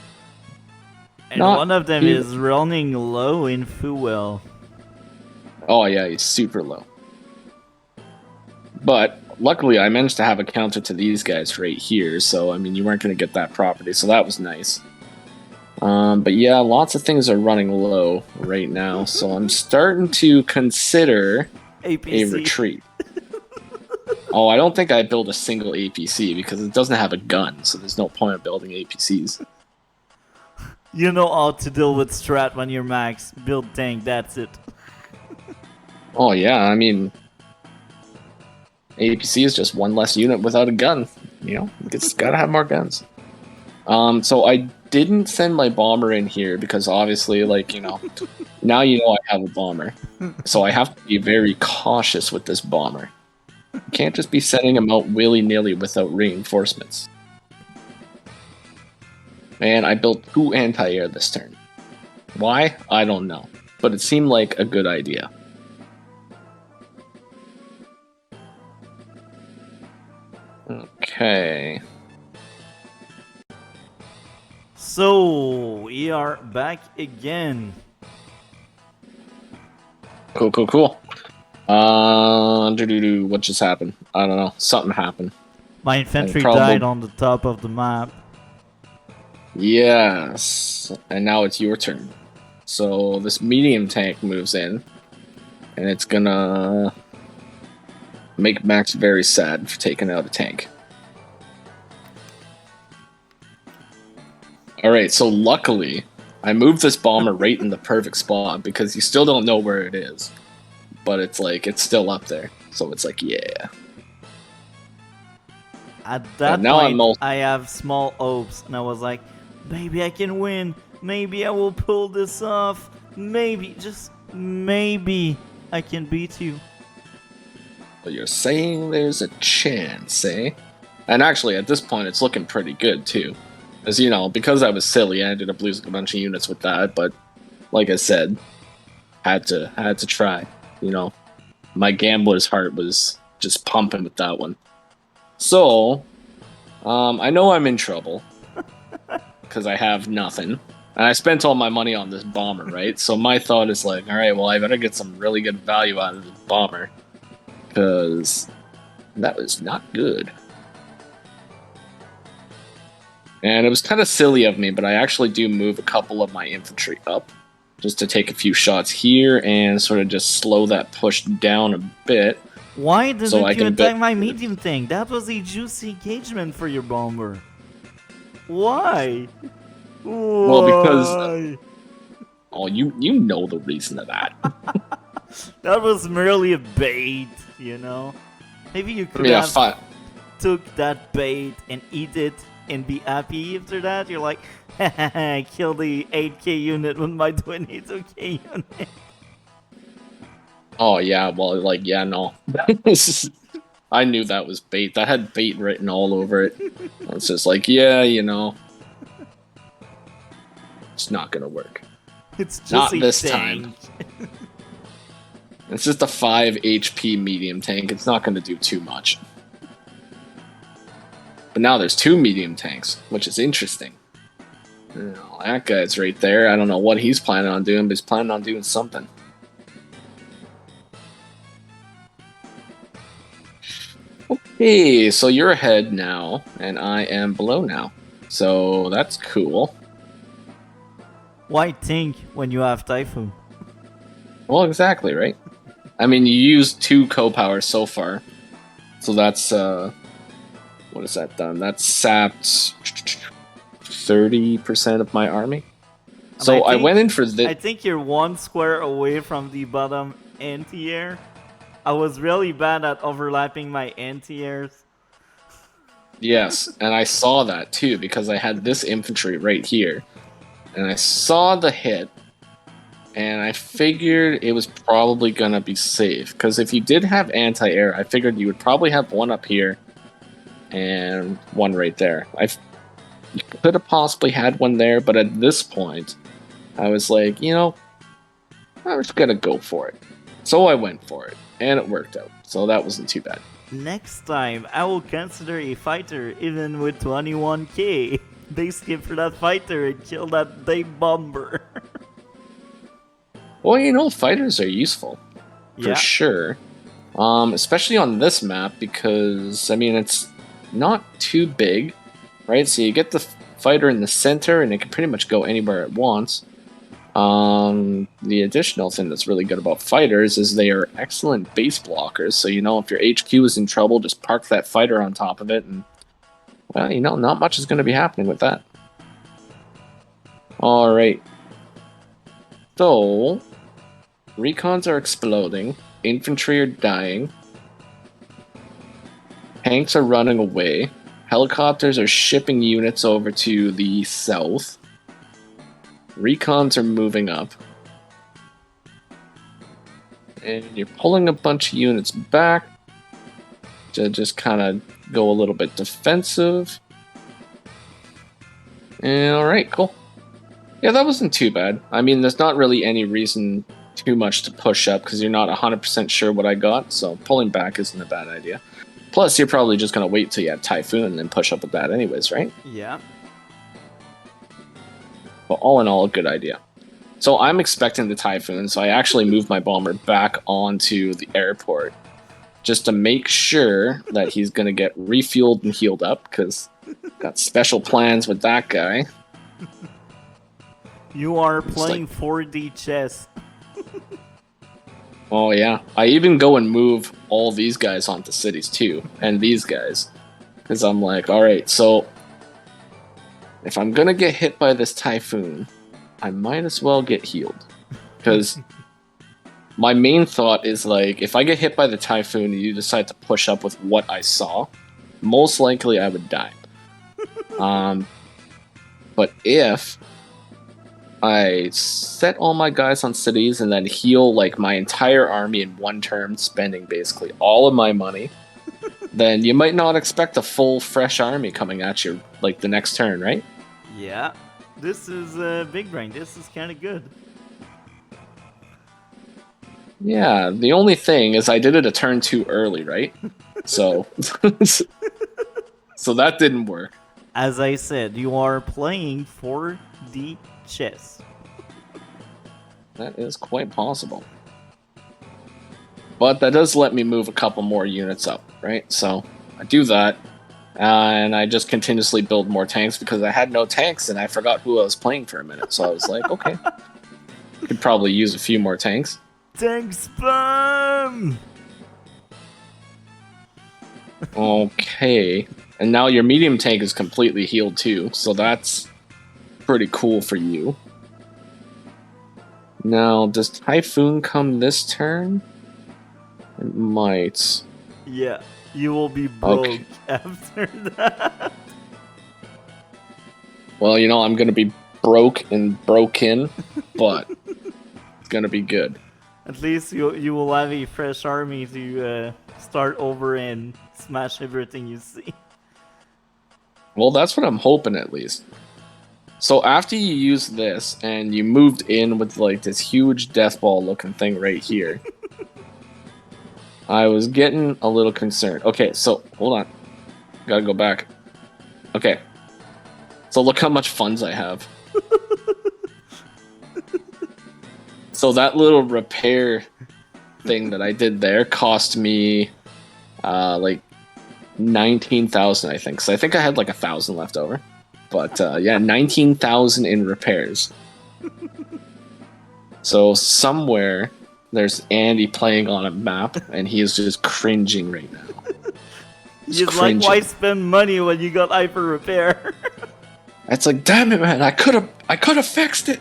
And one of them is running low in fuel. Oh yeah, he's super low. But luckily I managed to have a counter to these guys right here, so I mean you weren't going to get that property, so that was nice. But yeah, lots of things are running low right now, so I'm starting to consider APC. a retreat. Oh, I don't think I build a single APC because it doesn't have a gun, so there's no point of building APCs. You know how to deal with strat when you're max. Build tank, that's it. Oh yeah, I mean, APC is just one less unit without a gun. It's gotta have more guns. So I didn't send my bomber in here because obviously, now I have a bomber. So I have to be very cautious with this bomber. You can't just be sending him out willy-nilly without reinforcements. And I built 2 anti-air this turn. Why? I don't know. But it seemed like a good idea. Okay. So, we are back again. Cool. What just happened? I don't know. Something happened. My infantry died on the top of the map. Yes. And now it's your turn. So this medium tank moves in. And it's gonna make Max very sad for taking out a tank. Alright, so luckily, I moved this bomber right in the perfect spot because you still don't know where it is. But it's like, it's still up there. So it's like, yeah. At that now point, I'm all... I have small hopes, and I was like, maybe I can win. Maybe I will pull this off. Maybe, just maybe, I can beat you. But you're saying there's a chance, eh? And actually, at this point, it's looking pretty good, too. As you know, because I was silly, I ended up losing a bunch of units with that, but like I said, had to try. You know, my gambler's heart was just pumping with that one. So, I know I'm in trouble because I have nothing. And I spent all my money on this bomber, right? So my thought is like, all right, well, I better get some really good value out of this bomber because that was not good. And it was kind of silly of me, but I actually do move a couple of my infantry up just to take a few shots here and sort of just slow that push down a bit. Why didn't you attack my medium tank? That was a juicy engagement for your bomber. Why? Well, because... oh, you know the reason of that. That was merely a bait, you know? Maybe you could have took that bait and eat it and be happy after that. You're like, I killed the 8k unit with my 22k unit. Oh, yeah, well, like, yeah, no. I knew that was bait. That had bait written all over it. I was just like, yeah, you know. It's not gonna work. It's just not this tank. time. It's just a 5 HP medium tank. It's not gonna do too much. But now there's 2 medium tanks, which is interesting. Oh, that guy's right there. I don't know what he's planning on doing, but he's planning on doing something. Okay, so you're ahead now, and I am below now. So that's cool. Why think when you have Typhoon? Well, exactly, right? I mean, you used 2 co-powers so far. So that's, what has that done? That's sapped 30% of my army. So I went in for this. I think you're 1 square away from the bottom anti-air. I was really bad at overlapping my anti-airs. Yes, and I saw that too, because I had this infantry right here. And I saw the hit, and I figured it was probably going to be safe. Because if you did have anti-air, I figured you would probably have 1 up here and 1 right there. You could have possibly had 1 there, but at this point, I was like, you know, I was going to go for it. So I went for it, and it worked out. So that wasn't too bad. Next time, I will consider a fighter even with 21k. They skip for that fighter and kill that big bomber. Well, you know, fighters are useful. For sure. Especially on this map because, I mean, it's not too big, right? So you get the fighter in the center and it can pretty much go anywhere it wants. The additional thing that's really good about fighters is they are excellent base blockers. So, you know, if your HQ is in trouble, just park that fighter on top of it and, well, you know, not much is going to be happening with that. Alright. So, recons are exploding. Infantry are dying. Tanks are running away. Helicopters are shipping units over to the south. Recons are moving up. And you're pulling a bunch of units back to just kind of go a little bit defensive. Alright, cool. Yeah, that wasn't too bad. I mean, there's not really any reason too much to push up because you're not 100% sure what I got, so pulling back isn't a bad idea. Plus, you're probably just going to wait till you have Typhoon and then push up with that anyways, right? Yeah. But all in all, a good idea. So I'm expecting the Typhoon, so I actually moved my bomber back onto the airport just to make sure that he's going to get refueled and healed up, because got special plans with that guy. You are playing 4D chess. Oh yeah, I even go and move all these guys onto cities too, and these guys. Because I'm like, alright, so if I'm going to get hit by this Typhoon, I might as well get healed. Because my main thought is, like, if I get hit by the typhoon and you decide to push up with what I saw, most likely I would die. But if I set all my guys on cities and then heal like my entire army in one turn, spending basically all of my money, then you might not expect a full fresh army coming at you like the next turn, right? Yeah, this is big brain. This is kind of good. Yeah, the only thing is I did it a turn too early, right? So so that didn't work. As I said, you are playing for the chess. That is quite possible. But that does let me move a couple more units up, right? So I do that, and I just continuously build more tanks because I had no tanks and I forgot who I was playing for a minute. So I was like, okay, could probably use a few more tanks. Tank spam! Okay, and now your medium tank is completely healed too, so that's pretty cool for you. Now, does Typhoon come this turn? It might. Yeah, you will be broke Okay. after that. Well, you know, I'm gonna be broke and broken, but it's gonna be good. At least you will have a fresh army to start over and smash everything you see. Well, that's what I'm hoping at least. So after you use this and you moved in with like this huge death ball looking thing right here, I was getting a little concerned. Okay, so hold on. Gotta go back. Okay. So look how much funds I have. So that little repair thing that I did there cost me like 19,000, I think. So I think I had like 1,000 left over. But yeah, 19,000 in repairs. So somewhere there's Andy playing on a map, and he is just cringing right now. He's like, why spend money when you got hyper repair? It's like, damn it, man! I could have fixed it.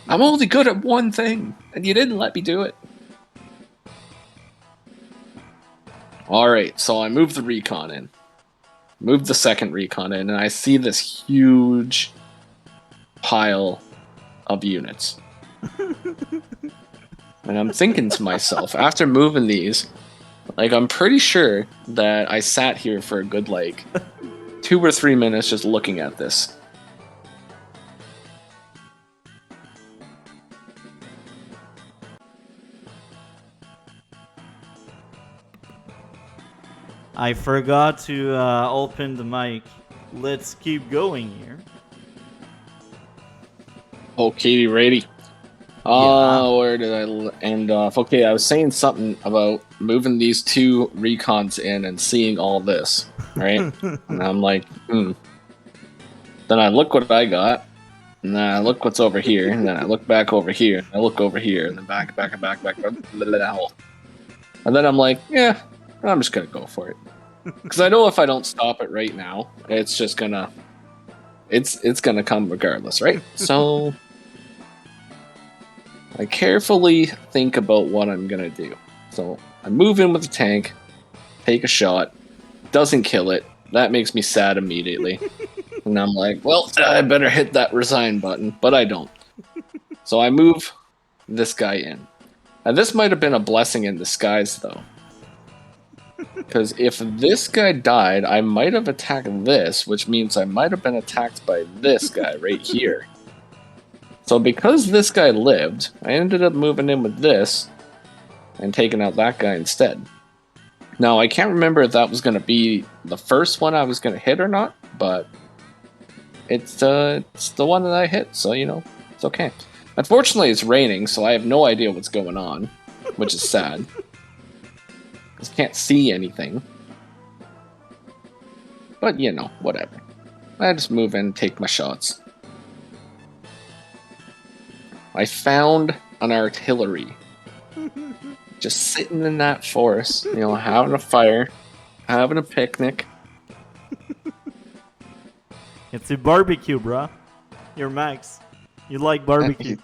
I'm only good at one thing, and you didn't let me do it. All right, so I moved the recon in. Moved the second recon in, and I see this huge pile of units. And I'm thinking to myself, after moving these, like, I'm pretty sure that I sat here for a good, like, 2 or 3 minutes just looking at this. I forgot to open the mic. Let's keep going here. Okay, ready? Where did I end off? Okay, I was saying something about moving these 2 recons in and seeing all this, right? And I'm like, Then I look what I got, and then I look what's over here, and then I look back over here, and I look over here, and then back, and then I'm like, yeah, I'm just gonna go for it. Because I know if I don't stop it right now, it's just gonna... It's gonna come regardless, right? So... I carefully think about what I'm gonna do. So I move in with the tank, take a shot, doesn't kill it. That makes me sad immediately. And I'm like, well, I better hit that resign button, but I don't. So I move this guy in. Now this might have been a blessing in disguise though. Because if this guy died, I might have attacked this, which means I might have been attacked by this guy right here. So because this guy lived, I ended up moving in with this and taking out that guy instead. Now, I can't remember if that was going to be the first one I was going to hit or not, but it's the one that I hit, so, you know, it's okay. Unfortunately, it's raining, so I have no idea what's going on, which is sad. I can't see anything. But, you know, whatever. I just move in and take my shots. I found an artillery. Just sitting in that forest, you know, having a fire, having a picnic. It's a barbecue, bruh. You're max. You like barbecue.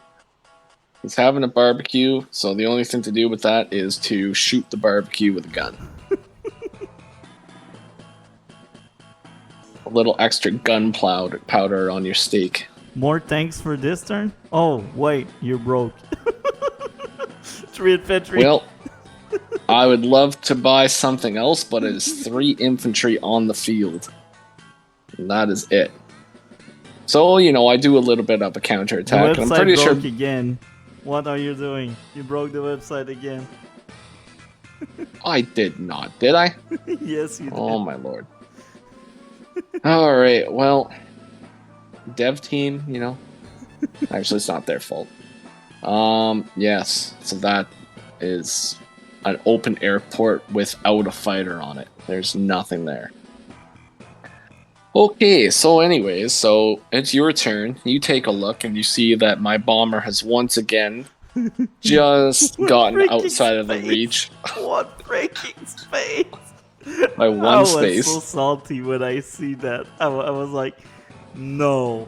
He's having a barbecue, so the only thing to do with that is to shoot the barbecue with a gun. A little extra powder on your steak. More tanks for this turn? Oh, wait, you're broke. 3 infantry. Well, I would love to buy something else, but it is 3 infantry on the field. And that is it. So, I do a little bit of a counterattack. The And website I'm pretty broke sure. again. What are you doing? You broke the website again. I did not, did I? Yes, you did. Oh my lord. Alright, well. Dev team, Actually, it's not their fault. Yes. So that is an open airport without a fighter on it. There's nothing there. Okay, so anyways, it's your turn. You take a look and you see that my bomber has once again just gotten outside of the reach. What freaking space? By one I was space. so salty when I see that. I was like, no,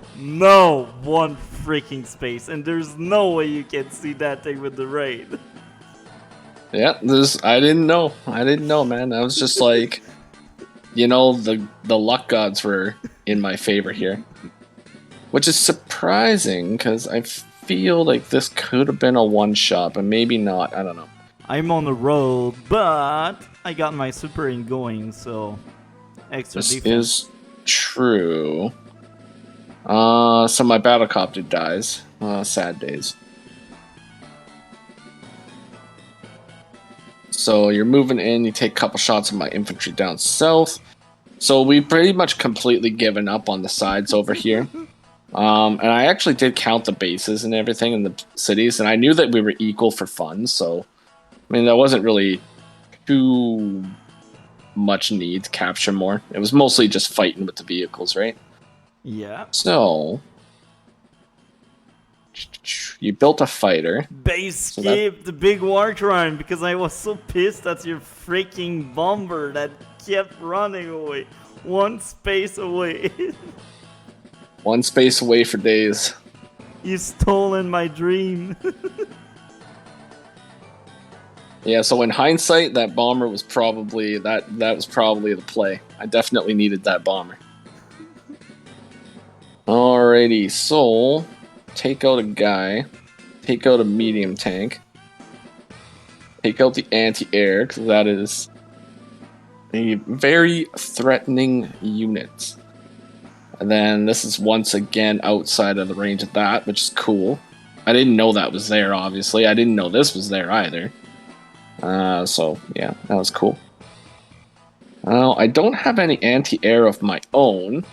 one freaking space, and there's no way you can see that thing with the raid. Yeah, I didn't know, man. I was just like, the luck gods were in my favor here, which is surprising because I feel like this could have been a one-shot, but maybe not. I don't know. I'm on the road, but I got my super in going, so extra This defense. is true. So my battlecopter dies. Sad days. So you're moving in, you take a couple shots of my infantry down south. So we pretty much completely given up on the sides over here. And I actually did count the bases and everything in the cities, and I knew that we were equal for fun, so I mean, there wasn't really too much need to capture more. It was mostly just fighting with the vehicles, right? Yeah. So you built a fighter. Base skip the big war crime because I was so pissed at your freaking bomber that kept running away. One space away. One space away for days. You stolen my dream. Yeah, so in hindsight, that bomber was probably that was probably the play. I definitely needed that bomber. Alrighty, so take out a guy, take out a medium tank, take out the anti-air, because that is a very threatening unit. And then this is once again outside of the range of that, which is cool. I didn't know that was there, obviously. I didn't know this was there either. So, yeah, that was cool. I don't have any anti-air of my own,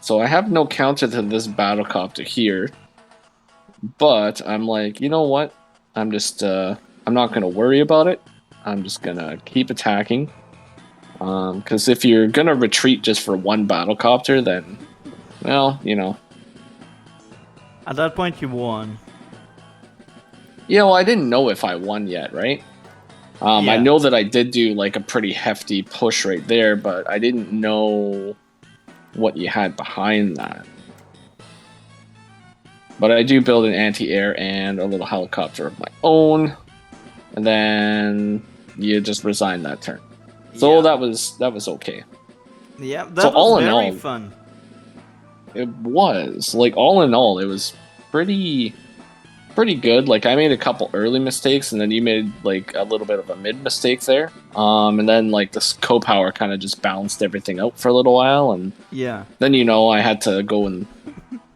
so I have no counter to this battlecopter here. But I'm like, you know what? I'm just, I'm not going to worry about it. I'm just going to keep attacking. Because if you're going to retreat just for one battlecopter, then, well, At that point, you won. Yeah, well, I didn't know if I won yet, right? I know that I did do like a pretty hefty push right there, but I didn't know what you had behind that. But I do build an anti-air and a little helicopter of my own, and then you just resign that turn. So that was okay. Yeah, that was very fun. It was like all in all, it was pretty good. Like I made a couple early mistakes, and then you made like a little bit of a mid mistake there. And then like this co-power kind of just balanced everything out for a little while, and then I had to go and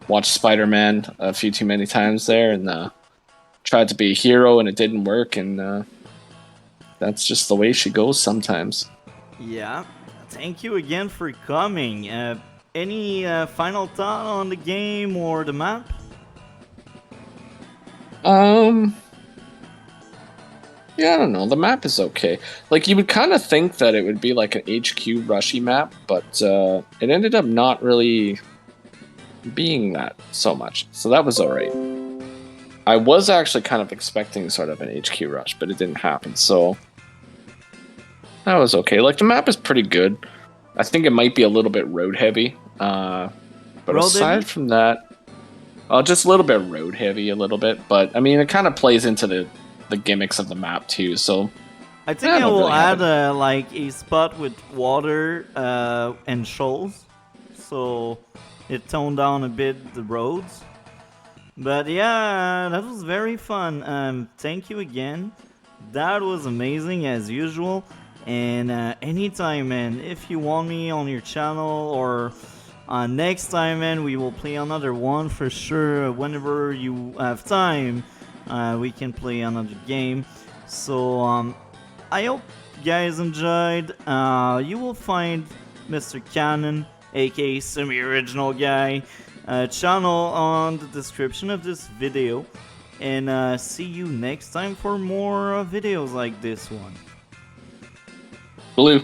watch Spider-Man a few too many times there, and tried to be a hero, and it didn't work, and that's just the way she goes sometimes. Yeah, thank you again for coming. Any final thought on the game or the map? Yeah, I don't know. The map is okay. Like, you would kind of think that it would be like an HQ rushy map, but it ended up not really being that so much. So that was alright. I was actually kind of expecting sort of an HQ rush, but it didn't happen, so that was okay. Like, the map is pretty good. I think it might be a little bit road heavy, but aside from that, Just a little bit road heavy, a little bit, but I mean, it kind of plays into the gimmicks of the map too. So I think I I don't will really have add it. like a spot with water and shoals, so it toned down a bit the roads. But yeah, that was very fun. Thank you again. That was amazing as usual. And anytime, man, if you want me on your channel or next time, man, we will play another one for sure. Whenever you have time, we can play another game. So I hope you guys enjoyed. You will find Mr. Cannon, aka Semi Original Guy, channel on the description of this video. And see you next time for more videos like this one. Blue.